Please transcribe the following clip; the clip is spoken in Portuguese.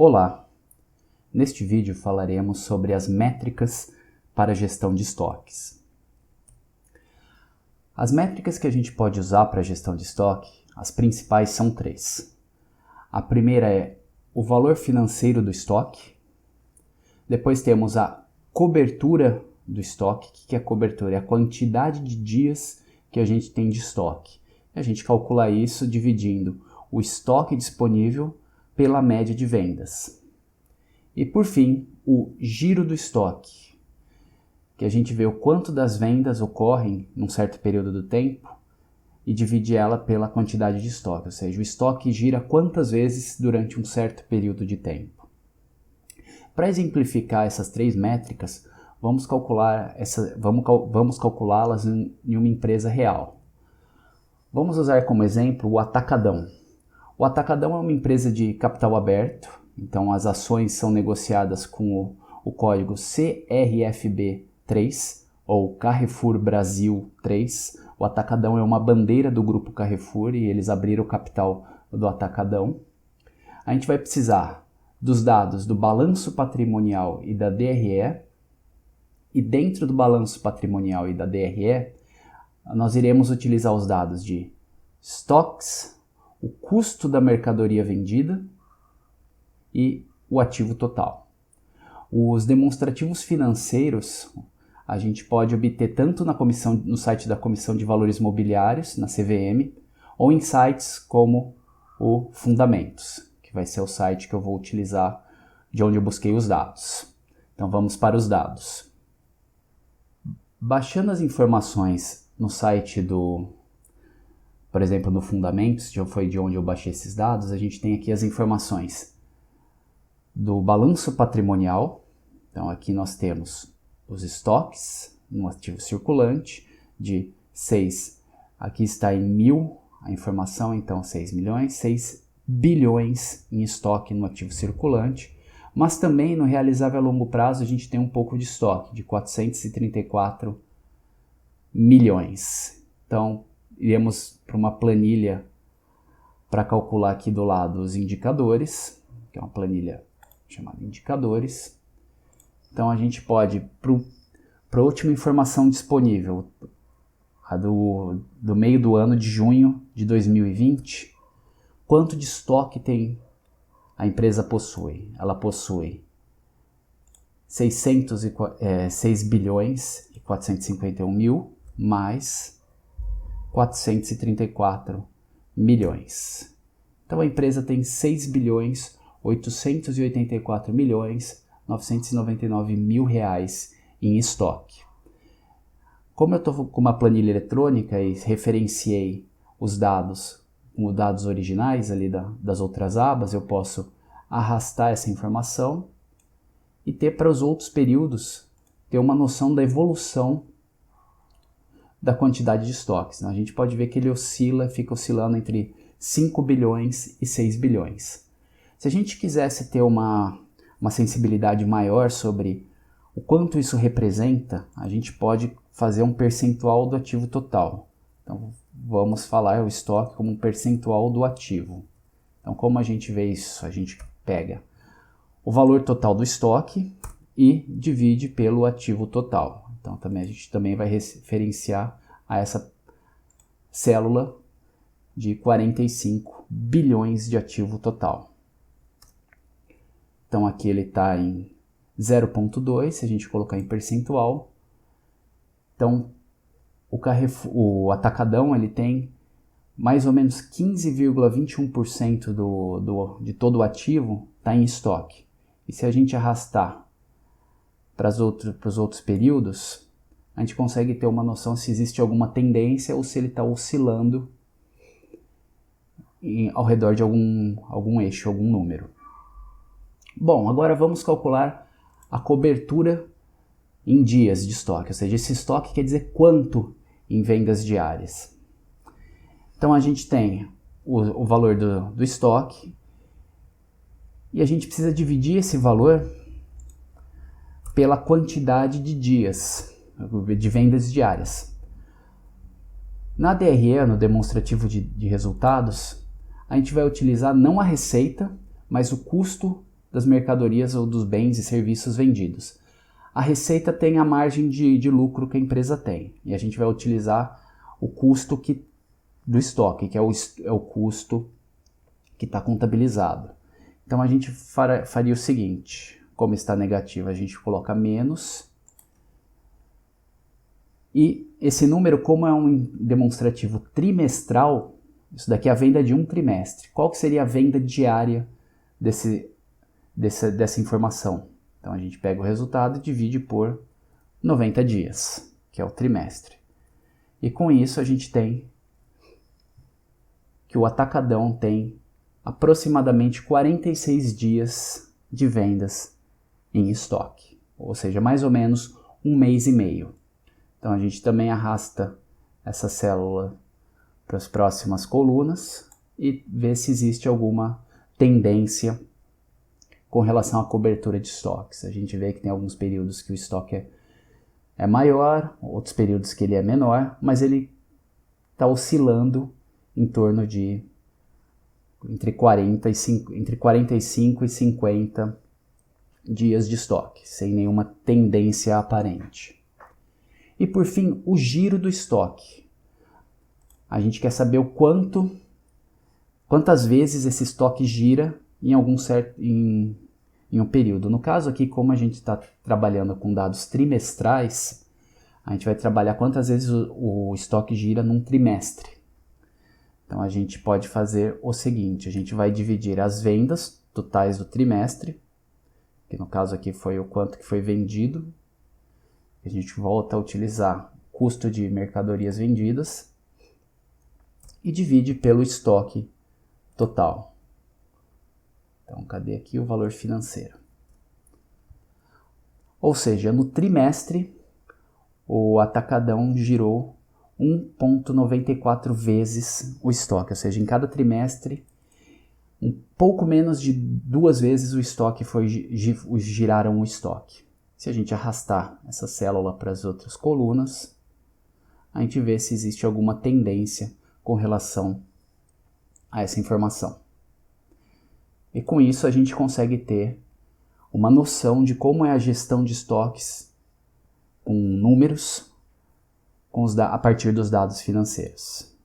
Olá! Neste vídeo falaremos sobre as métricas para a gestão de estoques. As métricas que a gente pode usar para a gestão de estoque, as principais são três. A primeira é o valor financeiro do estoque. Depois temos a cobertura do estoque. O que é cobertura? É a quantidade de dias que a gente tem de estoque. A gente calcula isso dividindo o estoque disponível pela média de vendas. E por fim, o giro do estoque, que a gente vê o quanto das vendas ocorrem num certo período do tempo e divide ela pela quantidade de estoque, ou seja, o estoque gira quantas vezes durante um certo período de tempo. Para exemplificar essas três métricas, vamos calculá-las em uma empresa real. Vamos usar como exemplo o Atacadão. O Atacadão é uma empresa de capital aberto, então as ações são negociadas com o código CRFB3 ou Carrefour Brasil 3. O Atacadão é uma bandeira do grupo Carrefour e eles abriram o capital do Atacadão. A gente vai precisar dos dados do balanço patrimonial e da DRE, e dentro do balanço patrimonial e da DRE, nós iremos utilizar os dados de estoques, o custo da mercadoria vendida e o ativo total. Os demonstrativos financeiros a gente pode obter tanto no site da Comissão de Valores Mobiliários, na CVM, ou em sites como o Fundamentos, que vai ser o site que eu vou utilizar de onde eu busquei os dados. Então vamos para os dados. Baixando as informações no site por exemplo, no Fundamentos, que foi de onde eu baixei esses dados, a gente tem aqui as informações do balanço patrimonial. Então aqui nós temos os estoques no ativo circulante de 6, aqui está em mil a informação, então 6 milhões, 6 bilhões em estoque no ativo circulante, mas também no realizável a longo prazo a gente tem um pouco de estoque, de 434 milhões. Então iremos para uma planilha para calcular aqui do lado os indicadores, que é uma planilha chamada indicadores. Então a gente pode, para a última informação disponível, a do meio do ano de junho de 2020, quanto de estoque a empresa possui? Ela possui 6 bilhões e 451 mil mais 434 milhões. Então a empresa tem 6 bilhões 884 milhões 999 mil reais em estoque. Como eu estou com uma planilha eletrônica e referenciei os dados com os dados originais ali das outras abas, eu posso arrastar essa informação e ter para os outros períodos ter uma noção da evolução da quantidade de estoques. A gente pode ver que ele fica oscilando entre 5 bilhões e 6 bilhões. Se a gente quisesse ter uma sensibilidade maior sobre o quanto isso representa, a gente pode fazer um percentual do ativo total. Então vamos falar o estoque como um percentual do ativo. Então como a gente vê isso? A gente pega o valor total do estoque e divide pelo ativo total. Então a gente também vai referenciar a essa célula de 45 bilhões de ativo total. Então aqui ele está em 0,2, se a gente colocar em percentual. Então o Atacadão ele tem mais ou menos 15,21% de todo o ativo está em estoque. E se a gente arrastar para os outros períodos, a gente consegue ter uma noção se existe alguma tendência ou se ele está oscilando ao redor de algum eixo, algum número. Bom, agora vamos calcular a cobertura em dias de estoque, ou seja, esse estoque quer dizer quanto em vendas diárias. Então a gente tem o valor do estoque e a gente precisa dividir esse valor pela quantidade de dias de vendas diárias. Na DRE, no demonstrativo de resultados, a gente vai utilizar não a receita, mas o custo das mercadorias ou dos bens e serviços vendidos. A receita tem a margem de lucro que a empresa tem, e a gente vai utilizar o custo do estoque, que é o custo que está contabilizado. Então a gente faria o seguinte: como está negativo, a gente coloca menos, e esse número, como é um demonstrativo trimestral, isso daqui é a venda de um trimestre. Qual que seria a venda diária dessa informação? Então a gente pega o resultado e divide por 90 dias, que é o trimestre. E com isso a gente tem que o Atacadão tem aproximadamente 46 dias de vendas em estoque, ou seja, mais ou menos 1 mês e meio. Então a gente também arrasta essa célula para as próximas colunas e vê se existe alguma tendência com relação à cobertura de estoques. A gente vê que tem alguns períodos que o estoque é maior, outros períodos que ele é menor, mas ele está oscilando em torno de entre 45 e 50 dias de estoque, sem nenhuma tendência aparente. E por fim, o giro do estoque. A gente quer saber quantas vezes esse estoque gira em um período. No caso aqui, como a gente está trabalhando com dados trimestrais, a gente vai trabalhar quantas vezes o estoque gira num trimestre. Então a gente pode fazer o seguinte: a gente vai dividir as vendas totais do trimestre, que no caso aqui foi o quanto que foi vendido. A gente volta a utilizar o custo de mercadorias vendidas e divide pelo estoque total. Então, cadê aqui o valor financeiro? Ou seja, no trimestre, o Atacadão girou 1,94 vezes o estoque, ou seja, em cada trimestre, um pouco menos de 2 vezes o estoque giraram o estoque. Se a gente arrastar essa célula para as outras colunas, a gente vê se existe alguma tendência com relação a essa informação. E com isso a gente consegue ter uma noção de como é a gestão de estoques com números a partir dos dados financeiros.